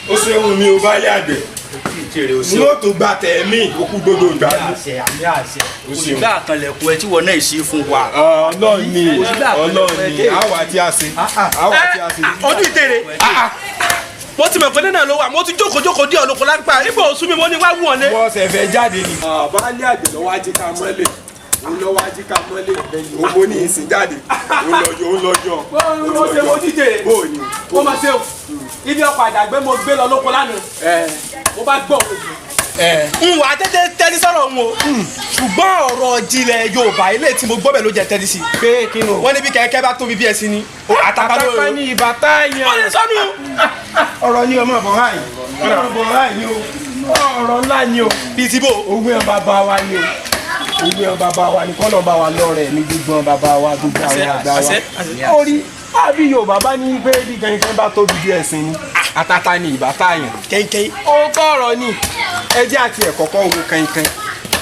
ó ṣe ohun mi ò bá lé àgbẹ̀ ní ó tó gba tẹ̀mí òkú gbogbo ìgbà àṣẹ àmì àṣẹ òṣìgbà àkànlẹ̀kùn ẹ tí wọn náà ṣe fún wa. ọlọ́ọ̀ni àwa tí a ṣe ọdún ìtèrè mo ti mọ̀ pé nínú ló wà mo ti jókòó dí ọ̀lọ́kọ̀ lápá níbo òsùn mi mo ní wá wù ọ́ lé. wọ́n ṣe fẹ́ jáde ni. baálé àgbẹ̀ lọ́wọ́ ajé ká mọ́lẹ̀ òun lọ́wọ́ ajé ká mọ́lẹ̀ òun mo ní ìsìn jáde òun lọ́jọ́. mo ṣe mo díje mo máa ṣe o ibi ọkọ̀ àdàgbẹ́ mo gbé lọ lóko lánàá mo bá gbọ́ n wà á tẹ́tí sọ̀rọ̀ n o ṣùgbọ́n ọ̀rọ̀ jinlẹ̀ Yorùbá ilé tí mo gbọ́ bẹ̀ ló jẹ́ tẹ́tí sí. pé kí ló. wọ́n ní bí kẹ̀kẹ́ bá tóbi bí ẹṣin ni. àtàpá ní ìbátá yẹn. wọ́n lè sọ́nu. ọ̀rọ̀ ni ọmọ bọ̀ háì ọ̀rọ̀ bọ̀ háì ni o ọ̀rọ̀ ńlá ni o. bíi ti bò. òwe ọ̀ bàbá wa ni o òwe ọ̀ bàbá wa ni kọ́nà bá wa lọ́rẹ̀ ní gbogbo bàbá wa gbogbo àwọn àgbà wa. orí àbí Yorùbá bá ní pé bí kẹ̀kẹ́ bá tóbi bí ẹṣin ni àtàtà ní ìbátá yẹn. kẹ̀kẹ́. ó tọrọ ni ẹjẹ àti ẹ̀kọ́kọ́ wo kẹ̀kẹ́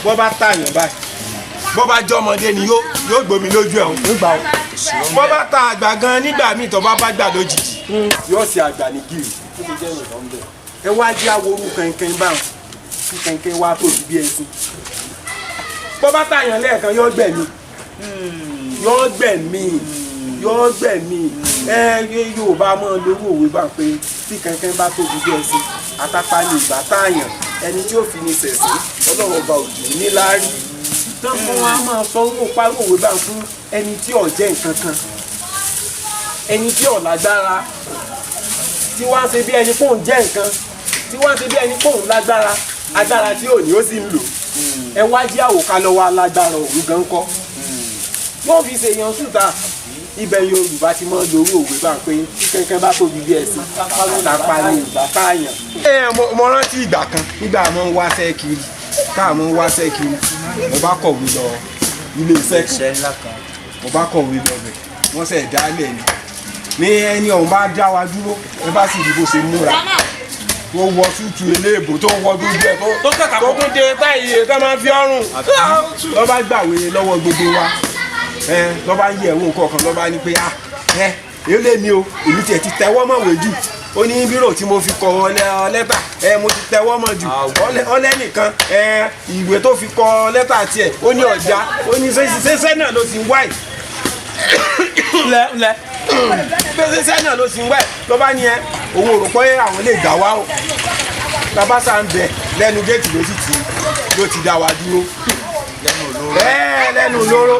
bọ́ bá tààyàn báyìí bọ́ bá jẹ́ ọmọdé ni yóò gbomi lójú ẹ̀ nígbà o bọ́ bá ta àgbà gan nígbà míì tó bá gbà lójijì yóò ṣe àgbà ní gírì ẹ wá jẹ́ àwòrú kẹ̀kẹ́ báwọn kí kẹ̀kẹ́ wá tóbi bí ẹṣin bọ́ bá tààyàn lẹ́ẹ̀kan yóò gbẹ̀mí Yorùbá máa lówó òwe bá pé tí kẹ̀kẹ́ bá tóbi bí ẹṣin àtàpá ní ìgbà tààyàn ẹni tí ó fi ní sẹ̀sìn Ọlọ́run ọba òjò níláárí tán fún wa máa sọ owó páròwé bá fún ẹni tí ò jẹ́ nǹkan kan ẹni tí ò lágbára tí wọ́n á ṣe bí ẹni pòun jẹ́ nǹkan tí wọ́n á ṣe bí ẹni pòun lágbára agbára tí ò ní ó sì ń lò ẹ wá jí àwòká lọ́wọ́ alágbára òun gan kọ́ wọ́n fi ṣèyàn sùtà ibẹ̀ Yorùbá ti mọ́ lórí òwe bá pé kẹ̀kẹ́ bá tóbi bí ẹṣin tàpá ní ìgbà táàyàn. mo rántí ìgbà kan nígbà mo ń wáṣẹ́ kiri mo bá kọ̀wé lọ ilé iṣẹ́ kan mo bá kọ̀wé lọ bẹ̀ wọ́n ṣẹ̀ dálẹ̀ ni ẹni ọ̀hún bá já wa dúró ẹ bá sì rí bó ṣe múra tó wọ tútù eléèbó tó wọ gbogbo ẹ tó tún dé táyì tó máa fi ọrùn lọ́ bá gbàwé lọ́wọ́ gbogbo wa lọ́ bá ń yẹ̀ ẹ̀wọ̀n kọ̀ọ̀kan lọ́ bá ní pé èyí lè ní o èmi tiẹ̀ ti tẹ́wọ́ mọ̀wé jù ó ní bírò tí mo fi kọ lẹ́tà mo ti tẹ́wọ́ mọ̀ jù ọlẹ́nìkan ìwé tó fi kọ lẹ́tà tiẹ̀ ó ní ọ̀já ó ní sẹ́sẹ́ náà ló ti ń wáì sẹ́sẹ́ náà ló ti ń wáì lọ́ bá ní òun ò rò pé àwọn lè gbà wá o labasa ń bẹ lẹ́nu géètì ló ti dá wa dúró lẹ́nu olóró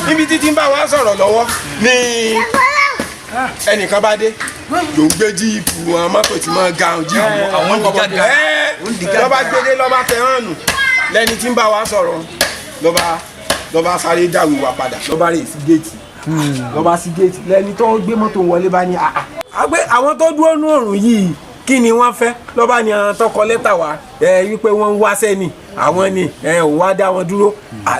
níbi títí ń bá wa sọ̀rọ̀ lọ́wọ́ ní ẹnìkan bá dé ló ń gbé jíìpù àwọn mọ́tò tí wọ́n ga jíìpù àwọn lọ́ba gbélé lọ́ba tẹ̀hán nù lẹ́ni tí ń bá wa sọ̀rọ̀ lọ́ba sáré dáwì wa padà lọ́ba rè sí géètì lọ́ba sí géètì lẹ́ni tó gbé mọ́tò wọlé bá ní àwọn tó dúró nú òrùn yìí kí ni wọ́n fẹ́ lọ́ba ni àwọn tó kọ lẹ́tà wá wípé wọ́n ń wáṣẹ́ ni àwọn ni òun wá dá wọn dúró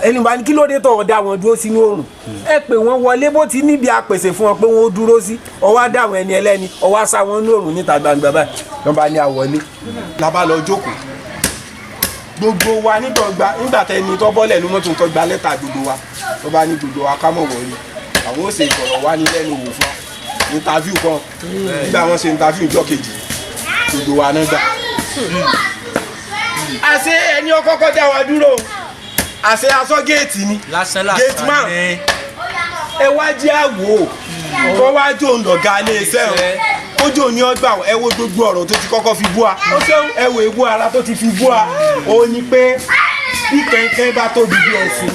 ẹni bá ní kí ló dé tó dá wọn dúró sínú oòrùn ẹ pé wọ́n wọlé bó ti níbi àpèsè fún wọn pé wọ́n ó dúró sí ọwọ́ á dá àwọn ẹni ẹlẹ́ni ọwọ́ á sá wọn ní oòrùn níta gbangba báyìí lọ́ba ní àwọlé làbá lọ jókòó gbogbo wa nígbà tẹni tó bọ́lẹ̀ ló mọ́tò nǹkan gba lẹ́tà gbogbo wa lọ́ba ní gbogbo wa ká mọ̀ wọ̀nyí àwọn ó ṣe ìfọ̀rọ̀ wá ní lẹ́nu wò fún interview kan nígbà wọn ṣe interview ìjọ kejì gbogbo wa náà gbà. àṣé ẹni ọkọ̀ọ̀kọ̀ dá wa dúró àṣé aṣọ géètì ni géètì máa ẹ wá jẹ́ àwò kó wá jó ǹdọ̀gá ilé iṣẹ́ o ó jò ní ọgbà ẹ wo gbogbo ọ̀rọ̀ tó ti kọ́kọ́ fi bú wa ẹ wo ewu ara tó ti fi bú wa ó ní pé bí kẹ̀kẹ́ bá tóbi bí ẹṣin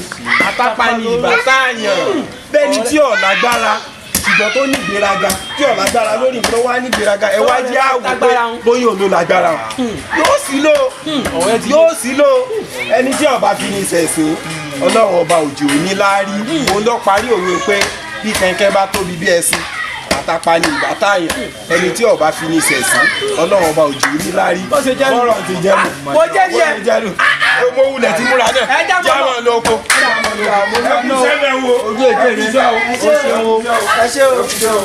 àtàpá ní ìbátáyàn bẹ́ẹ̀ ni tí ò lágbára ṣùgbọ́n tó ní ìgbéraga tí ò lágbára lórí nǹkan wá ní ìgbéraga ẹ wá jẹ́ àwò bóyá òun ló lágbára yóò sí lò ẹni tí ọba fi ní ìṣẹ̀sìn Ọlọ́run ọba òjò ní láárí òun lọ parí òwe pé bí kẹ̀kẹ́ bá tóbi bí ẹṣin àtàpá ní ìbátáyàn ẹni tí ọba fi ní ìṣẹ̀sìn Ọlọ́run ọba òjò ní láárí bọ́rọ̀ ti jẹ́ nù mo jẹ́ díẹ̀ mo wulẹ̀ tí múra náà jámọ̀ lóko ojú èké mi ẹ ṣe o.